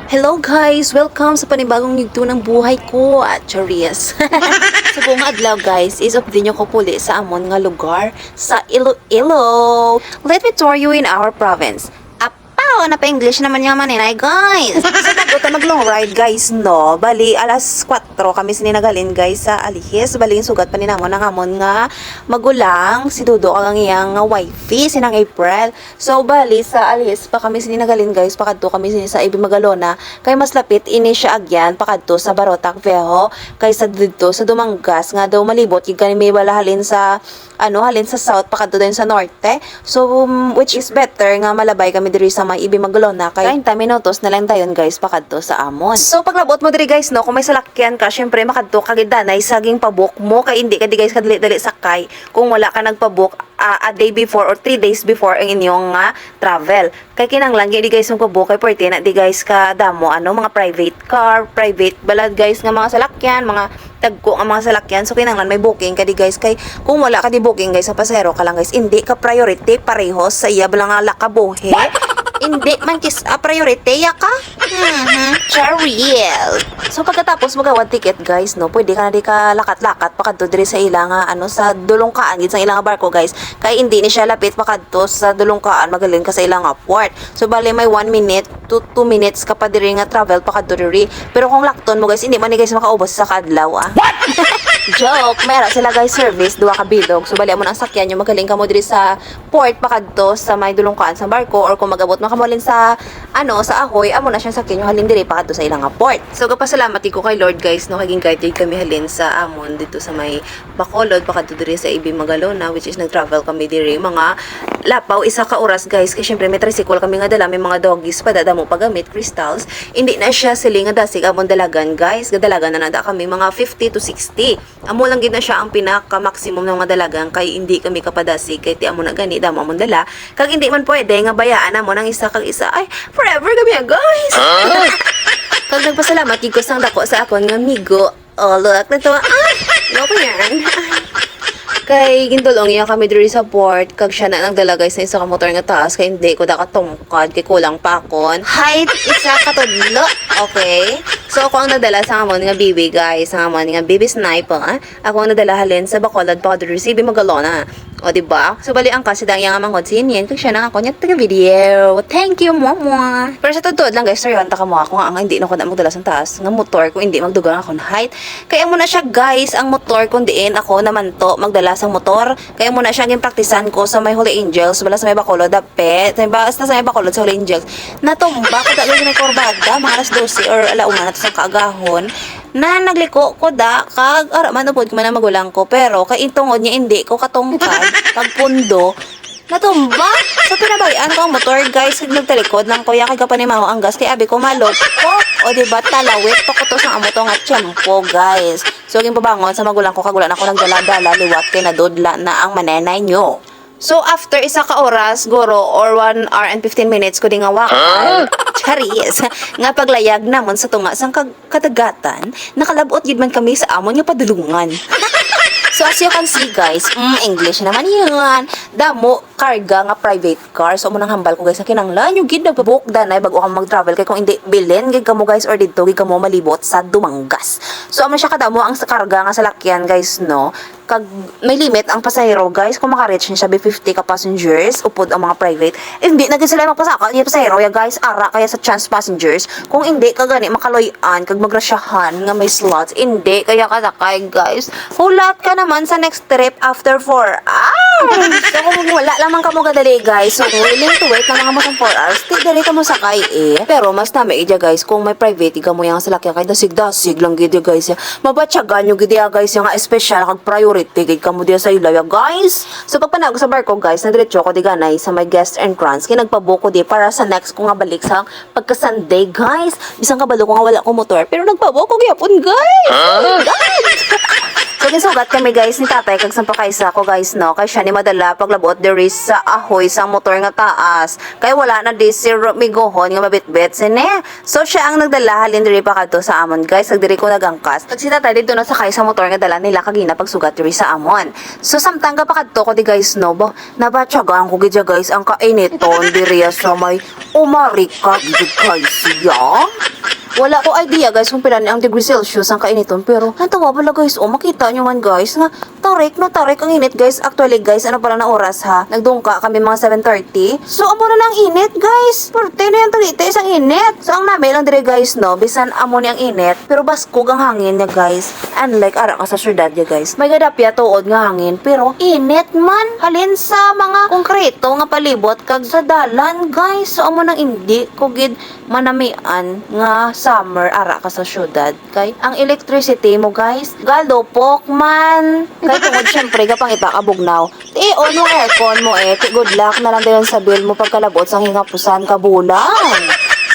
Hello guys! Welcome sa panibagong yugto ng buhay ko at Charias. Sa buong adlaw guys, is update nyo ko puli sa amon nga lugar sa Iloilo. Let me tour you in our province. Apaw! Napa-English naman yung maninay guys! Sa bago ta mag-long ride guys, no? Bali, alas 4 kami sininagalin guys sa Alihis. Bali, sugat pa ninamon ng amon nga magulang. Si Dudo ang iyang wifey, sinang April. So, bali, sa Alihis pa kami sininagalin guys. Pakadto kami sa Ibi Magalona. Kay mas lapit, ini siya agyan. Pakadto sa Barotac Viejo. Kay sa dito, sa Dumangas. Nga daw malibot. Yung kani may bala halin sa, halin sa south. Pakadto din sa norte. So, which is better nga malabay kami diri sa may Ibi Magalona. Kay 30 minutos na lang tayon guys. Pakadto sa amon. So, paglabot mo diri guys, no? Kung may salakyan ka, syempre makadto kagidanay saging pabuk mo. Kay hindi ka di guys kadali-dali sakay. Kung wala ka nagpabook a day before or 3 days before ang inyong travel. Kay kinanglan di guys mong pabook kay pwerte na di guys ka damo mga private car, private balad guys nga mga salakyan, mga tagko ang mga salakyan. So kinanglan may booking ka di guys kay kung wala ka di booking guys sa pasahero ka lang guys, hindi ka priority parehos sa iya bala nga lakabuhi. Hindi man kis priority ya ka. Chariel. So pagkatapos magawad ticket guys, no, pwede ka na di ka lakat-lakat pakadto diri sa ilang sa dulongkaan gid sa ilang barko guys. Kay hindi ni siya lapit pakadto sa dulongkaan, magaling ka sa ilang port. So bali may 1 minute to 2 minutes ka pa diri nga travel pakadto diri. Pero kung lakton mo guys, hindi man ni guys makaubos sa kadlaw Joke, mayroon sila guys service duwa ka bilog. So bali mo nang sakyan yung magaling ka mo diri sa port pakadto sa may dulongkaan sa barko, or kung magabot man ka mo sa sa Ahoy, amo na siyang sakyan yung halin diri pakadto sa ilang port. So gapasalamat ko kay Lord guys, no, kaging guide kami halin sa amon dito sa may Bacolod pakadto diri sa Ibi Magalona, which is nag-travel kami diri mga lapaw isa ka oras guys. Kay syempre may tricycle kami nga dala, may mga doggies pa dada mo pagamit crystals. Hindi na siya siling nga dasig amon dalagan guys. Gadalagan na nada kami mga 50 to 60. Amo lang gid na siya ang pinaka maximum ng mga dalagan, kay hindi kami kapadasig kay ti amo na gani damo amon dala. Kag hindi man pwede nga bayaan amo nang isa kag isa. Ay, forever kami guys. Kag nagpasalamat gid ko sang dako sa akon nga amigo. Oh, look, natawa. No pa yan. Kay gindulong iya kami diri sa port, kag siya na nagdala guys sa isa ka motor nga taas, kay hindi ko da katungkad kay kulang pa kon. Height isa ka tudlo. Okay? So ako ang nadala sa amon nga bibi guys, sa amon nga bibi sniper. Ako ang nadala halin sa Bacolod pa diri sa Ibi Magalona. O diba? So bali ang kasi dang yang amang konsinyen, kag siya na ako nya taga video. Thank you mama. Pero sa totoo lang guys, sorry ta ka mo ako nga hindi na ko na magdala sa taas nga motor kung hindi magdugang ako na height. Kaya mo na siya guys ang motor kung diin ako naman to magdala sa motor. Kaya mo na siya ging praktisan ko sa may Holy Angels, wala sa may Bacolod dapet. Sa may Bacolod sa Holy Angels. Natumba ko dali may korbada mga alas 12 or alauna na sa kaagahon. Na nagliko ko da kag ara man upod ko man magulang ko, pero kay intungod niya hindi ko katungkad pagpundo natumba. So pinabayaan ko ang motor guys, kag nagtalikod lang kuya kay kapanimaho ang gas kay abi ko malot ko. O diba talawit to ko to sa amo to nga tiyempo guys. So ging pabangon sa magulang ko, kag wala na ako nagdala-dala liwat kay nadudla na ang manenay nyo. So after isa ka oras guro or 1 hour and 15 minutes ko di nga wakal. Charis nga paglayag namon sa tunga sang kadagatan, nakalabot gid man kami sa amon nga padulungan. So as you can see guys, English naman yan. Damo karga nga private car. So mo nang hambal ko guys, kinanglan yung gid nagpabook danay bago ka mag-travel, kay kung hindi bilin gid kamo guys or didto gid kamo malibot sa Dumangas. So amo siya kadamo ang karga nga salakyan guys, no. Kag may limit ang pasahero guys, kung maka-reach niya sabi 50 ka passengers upod ang mga private. Hindi na gid sila magpasaka niya pasahero ya guys, ara kaya sa chance passengers. Kung hindi ka gani makaloy-an kag magrasyahan nga may slots, hindi kaya kasakay guys. Hulat ka naman sa next trip after 4 hours. So kung wala lamang ka mo kadali guys, so willing to wait na mga mo 4 hours, di dali ka mo sakay Pero mas nami ija guys, kung may private ka mo yang salakyan kay dasig-dasig lang gid guys ya. Mabatyagan yung gid guys yung special kag priority tigid ka mo diya sa ilaw guys. So pagpanag sa barko guys, nadiretso ko di ganay sa my guest entrance, kay nagpabuko di para sa next ko nga balik sa pagka Sunday guys. Bisang kabalo ko nga wala ko motor, pero nagpabuko gyapon guys. Oh my God. So gisugat kami guys ni tatay kag sampa kaysa ko guys no. Kay siya ni madala paglabot diri sa ahoy sa motor nga taas. Kay wala na di si migohon nga mabitbit sine. So siya ang nagdala halin diri pa kadto sa amon guys. Kag diri ko nagangkas. Kag si tatay dito na sakay sa motor nga dala nila kagina pagsugat diri sa amon. So samtang pa kadto ko di guys no. Nabatyagaan ko gidya guys ang kainiton diri sa may umarika gid guys ya. Wala ko idea guys kung pila ni ang degree Celsius ang kainiton pero natawa pala guys makita nyo man guys nga tarik ang init guys. Actually guys ano pala na oras ha, nagdungka kami mga 7:30. So amo na ng init guys, parte na yung tagita isang init. So ang namin lang dire guys no, bisan amo ni ang init pero baskog ang hangin niya guys. Unlike ara ka sa syudad niya guys, may gadapya tuod nga hangin pero init man halin sa mga konkreto nga palibot kag sa dalan guys. So amo nang hindi ko gid manamian nga summer ara ka sa syudad kay ang electricity mo guys galupok man kay tungod syempre kapang ipakabugnaw on mo aircon mo good luck na lang din sa bill mo pagkalabot sa hingapusan kabulan.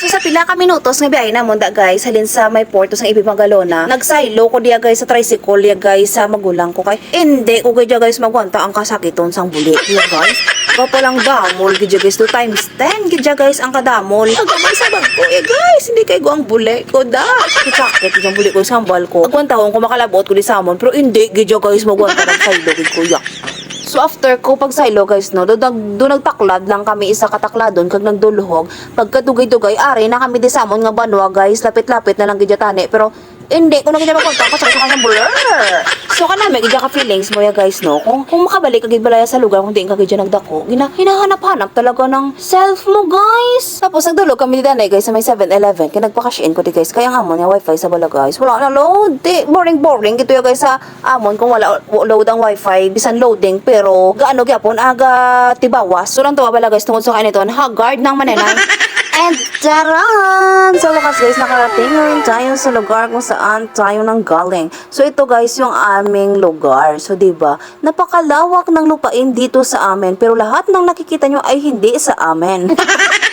So sa pila ka minutos nga biyahe namon da guys halin sa may porto sa Ibimagalona nagsaylo ko diya guys sa tricycle diya guys sa magulang ko kay hindi ko diya guys magwanta ang kasakiton sang bulik diya guys. Kapalang damol gidya guys 2 times 10 gidya guys ang kadamol. Agamay sa bag ko guys hindi kay go ang bulik ko da. Sakit yung bulik ko sa sambal ko. Agwantahon ko makalabot ko di samon pero hindi gidya guys magwanta ng saylo gid kuya. So after ko pagsaylo guys no, do nagtaklad lang kami isa katakladon kag nagduluhog. Pagkadugay-dugay ari na kami di samon nga banwa guys, lapit-lapit na lang gidya tani pero hindi ko na gidya magkontak ko sa blur. So kanami gidya ka feelings mo ya guys no. Kung makabalik ka gid balaya sa lugar kung di ka gidya nagdako, hinahanap-hanap talaga ng self mo guys. Tapos nagdulog kami di danay guys sa may 7-Eleven. Kaya nagpa-cash-in ko di guys. Kaya nga mo nga wifi sa bala guys. Wala na load. Boring gito ya guys sa amon kung wala load ang wifi bisan loading pero gaano gyapon aga tibawas. So lang tuwa bala guys tungod sa kaniton haggard ng manenay. And taran! So lakas guys, nakarating na rin tayo sa lugar kung saan tayo nang galing. So ito guys yung aming lugar. So diba, napakalawak ng lupain dito sa amin. Pero lahat ng nakikita nyo ay hindi sa amin.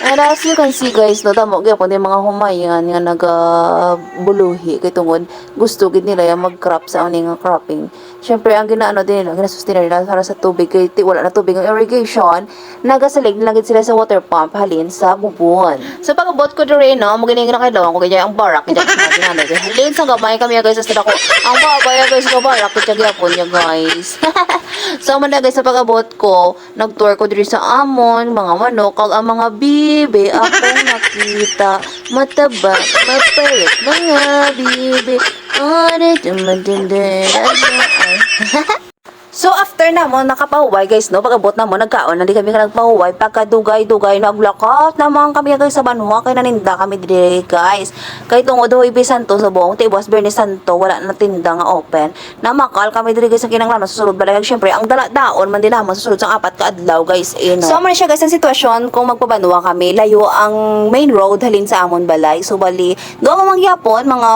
And as you can see guys, no, tamo gyapon din mga humayan nga nagabuluhi kay tungod gusto gid nila yung mag-crop sa aning nga cropping. Syempre ang ginaano din nila, ginasustain nila para sa tubig kay wala na tubig ang irrigation, nagasalig na gid sila sa water pump halin sa bubon. So pagabot ko dire no, magaling na kay lawang ko kay ang barak kay ginana kay halin sa gamay kami guys sa ko. Ang babaya guys sa barak kay gyapon ya guys. So man guys sa pagabot ko, nag-tour ko dire sa amon, mga manok kag ang mga bibe akong nakita, mataba, mapayat mga bibe. So after na mo nakapahuway guys no, pagabot na mo nagkaon na di kami nagpahuway pagkadugay-dugay naglakat naman kami guys sa banwa kay naninda kami dire guys. Kay tungod Huwebes Santo sa buong Tibos Bernes Santo wala na tinda nga open. Namakal kami dire guys sa kinanglan susunod balay syempre ang dala-daon man din naman susunod sa 4 ka adlaw guys no. So man siya guys ang sitwasyon kung magpabanwa kami layo ang main road halin sa amon balay. So bali do ang mangyapon mga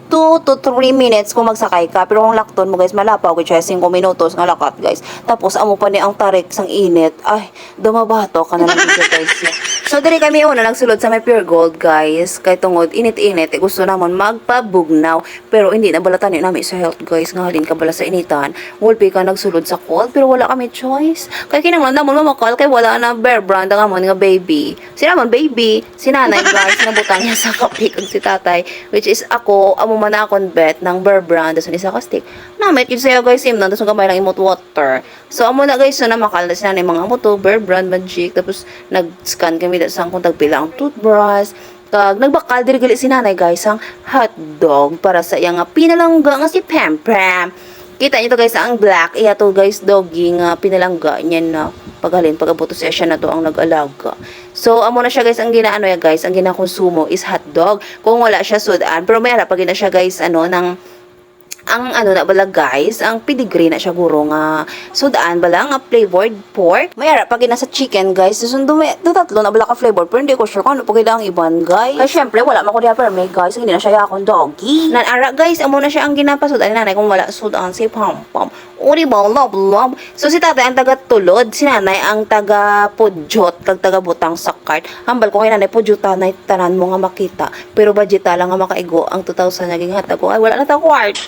2 to 3 minutes kung magsakay ka. Pero kung lakton mo guys, malapaw ko siya 5 minutos nga lakat guys. Tapos amo pa ni ang tarik sang init. Ay, dumabato ka na lang dito guys. So diri kami una nagsulod sa may Pure Gold guys. Kay tungod init-init, gusto namon magpabugnaw. Pero hindi na balatan ni nami sa health guys. Nga halin ka bala sa initan. Wulpi ka nagsulod sa cold pero wala kami choice. Kay kinanglan namon mamakal kay wala na Bear Brand ang amon nga baby. Sinamon baby, sinanay guys nabutang niya sa kape kag si tatay which is ako amo man akong bet ng Bear Brand sa isa ka stick. Namit yun sa'yo guys imnon tapos gamay lang imot water. So amo na guys so na makal na sinanay mga amo to Bear Brand magic tapos nag-scan kami sang kung tagpila ang toothbrush kag nagbakal diri gali si nanay guys ang hotdog para sa iya nga pinalangga nga si Pam Pam. Kita niyo to guys ang black iya to guys doggy nga pinalangga niya na paghalin pagabot siya na to ang nag-alaga. So amo na siya guys ang ginaano ya guys ang ginakonsumo is hotdog kung wala siya sudan pero may ara pag na siya guys ano nang ang ano na bala guys, ang pedigree na siya guro nga sudaan bala nga flavored pork. May ara pag nasa chicken guys, susundo may tatlo na bala ka flavor pero hindi ko sure kung ano pag ang iban guys. Kaya syempre wala man ko diha pero may guys, hindi na siya yakon doggy. Nan ara guys, amo na siya ang ginapasudaan nanay kung wala sudaan si Pam Pam. Uri ba love. So si tatay ang taga tulod, si nanay ang taga pudyot, kag taga butang sa cart. Hambal ko kay nanay pudyota na tanan mo nga makita. Pero budget lang nga makaigo ang 2,000 naging hatag ko. Ay wala na ta kwart.